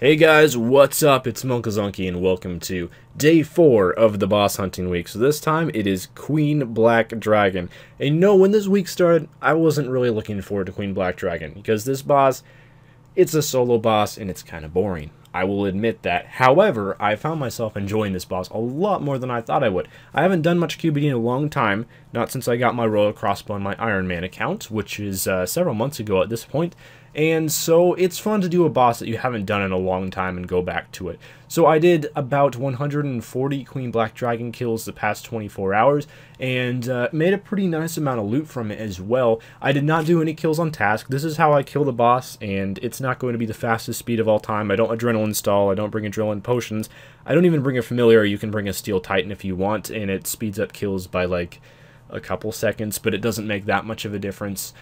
Hey guys, what's up? It's Monkazunky and welcome to day 4 of the boss hunting week. So this time it is Queen Black Dragon. And you know, when this week started, I wasn't really looking forward to Queen Black Dragon because this boss, it's a solo boss and it's kind of boring. I will admit that. However, I found myself enjoying this boss a lot more than I thought I would. I haven't done much QBD in a long time, not since I got my Royal Crossbow on my Iron Man account, which is several months ago at this point. And so it's fun to do a boss that you haven't done in a long time and go back to it. So I did about 140 Queen Black Dragon kills the past 24 hours and made a pretty nice amount of loot from it as well. I did not do any kills on task. This is how I kill the boss, and it's not going to be the fastest speed of all time. I don't adrenaline stall. I don't bring adrenaline potions. I don't even bring a familiar. You can bring a Steel Titan if you want, and it speeds up kills by like a couple seconds, but it doesn't make that much of a difference.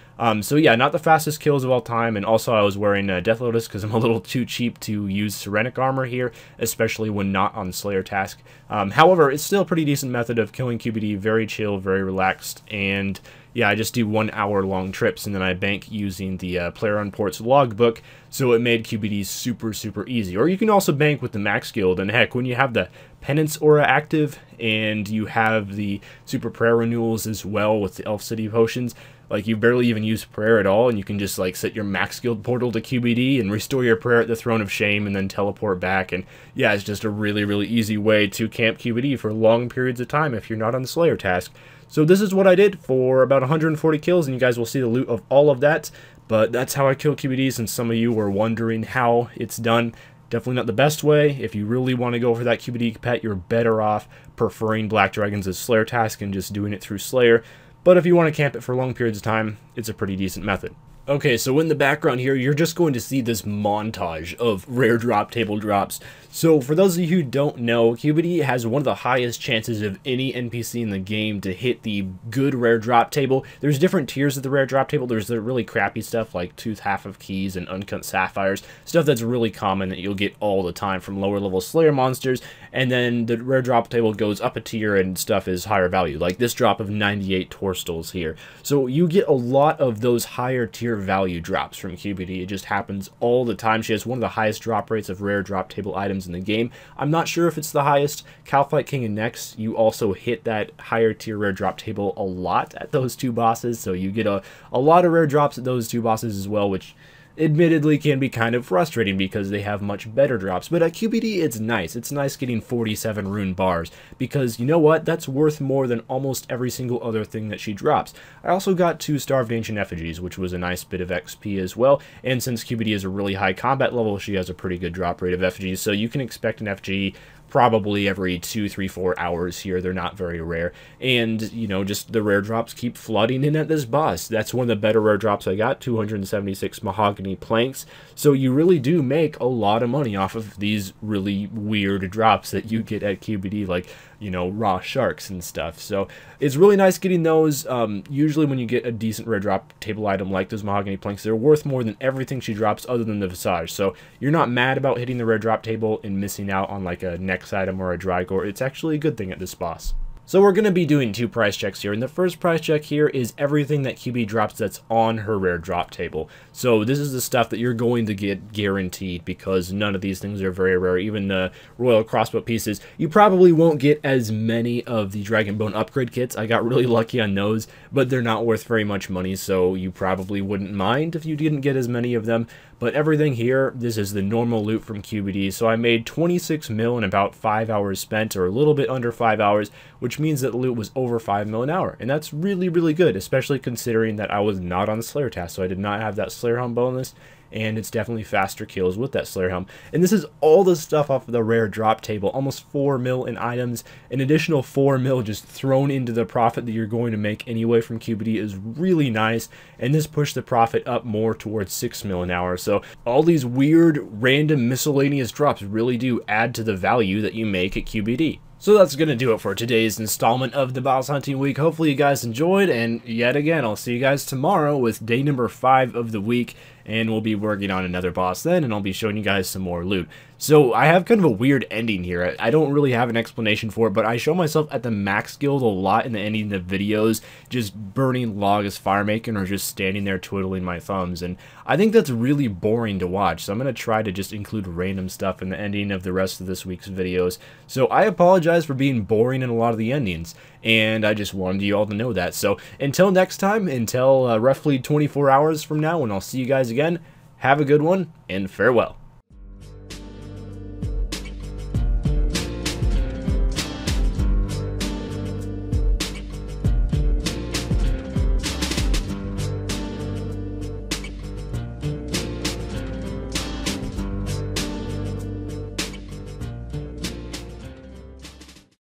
So yeah, not the fastest kills of all time, and also I was wearing Death Lotus because I'm a little too cheap to use Serenic armor here, especially when not on Slayer task. However, it's still a pretty decent method of killing QBD, very chill, very relaxed, and yeah, I just do 1 hour long trips, and then I bank using the Player on Port's logbook, so it made QBD super easy. Or you can also bank with the Max Guild, and heck, when you have the Penance Aura active, and you have the Super Prayer Renewals as well with the Elf City Potions, like you barely even use prayer at all, and you can just like set your Max Guild portal to QBD and restore your prayer at the Throne of Shame and then teleport back, and yeah, it's just a really easy way to camp QBD for long periods of time if you're not on the Slayer task. So this is what I did for about 140 kills, and you guys will see the loot of all of that, but that's how I kill QBD, since some of you were wondering how it's done. Definitely not the best way. If you really want to go for that QBD pet, you're better off preferring Black Dragons as Slayer task and just doing it through Slayer. But if you want to camp it for long periods of time, it's a pretty decent method. Okay, so in the background here, you're just going to see this montage of rare drop table drops. So for those of you who don't know, QBD has one of the highest chances of any NPC in the game to hit the good rare drop table. There's different tiers of the rare drop table. There's the really crappy stuff like Tooth Half of Keys and Uncut Sapphires, stuff that's really common that you'll get all the time from lower level Slayer monsters, and then the rare drop table goes up a tier and stuff is higher value, like this drop of 98 Torstals here. So you get a lot of those higher tier value drops from QBD. It just happens all the time. She has one of the highest drop rates of rare drop table items in the game. I'm not sure if it's the highest. Calfight King and Nex, you also hit that higher tier rare drop table a lot at those two bosses, so you get a lot of rare drops at those two bosses as well, which admittedly can be kind of frustrating because they have much better drops. But at QBD, it's nice. It's nice getting 47 rune bars because, you know what, that's worth more than almost every single other thing that she drops. I also got 2 Starved Ancient Effigies, which was a nice bit of XP as well, and since QBD is a really high combat level, she has a pretty good drop rate of effigies, so you can expect an FG probably every 2, 3, 4 hours here. They're not very rare, and you know, just the rare drops keep flooding in at this boss. That's one of the better rare drops I got, 276 mahogany planks, so you really do make a lot of money off of these really weird drops that you get at QBD, like, you know, raw sharks and stuff. So it's really nice getting those. Usually when you get a decent rare drop table item like those mahogany planks, they're worth more than everything she drops other than the visage, so you're not mad about hitting the rare drop table and missing out on like a next item or a dry gore. It's actually a good thing at this boss. So we're going to be doing 2 price checks here, and the first price check here is everything that QB drops that's on her rare drop table. So this is the stuff that you're going to get guaranteed because none of these things are very rare. Even the Royal Crossbow pieces, you probably won't get as many of the Dragonbone upgrade kits. I got really lucky on those, but they're not worth very much money, so you probably wouldn't mind if you didn't get as many of them. But everything here, this is the normal loot from QBD, so I made 26 mil in about 5 hours spent, or a little bit under 5 hours, which means that the loot was over 5 mil an hour, and that's really good, especially considering that I was not on Slayer task, so I did not have that Slayer Helm bonus, and it's definitely faster kills with that Slayer Helm. And this is all the stuff off of the rare drop table, almost 4 mil in items. An additional 4 mil just thrown into the profit that you're going to make anyway from QBD is really nice, and this pushed the profit up more towards 6 mil an hour. So all these weird, random, miscellaneous drops really do add to the value that you make at QBD. So that's going to do it for today's installment of the Boss Hunting Week. Hopefully you guys enjoyed, and yet again, I'll see you guys tomorrow with day number 5 of the week. and we'll be working on another boss then, and I'll be showing you guys some more loot. So I have kind of a weird ending here. I don't really have an explanation for it, but I show myself at the max guild a lot in the ending of the videos, just burning log as fire making or just standing there twiddling my thumbs, and I think that's really boring to watch, so I'm going to try to just include random stuff in the ending of the rest of this week's videos. So I apologize for being boring in a lot of the endings, and I just wanted you all to know that. So until next time, until roughly 24 hours from now when I'll see you guys again, have a good one, and farewell.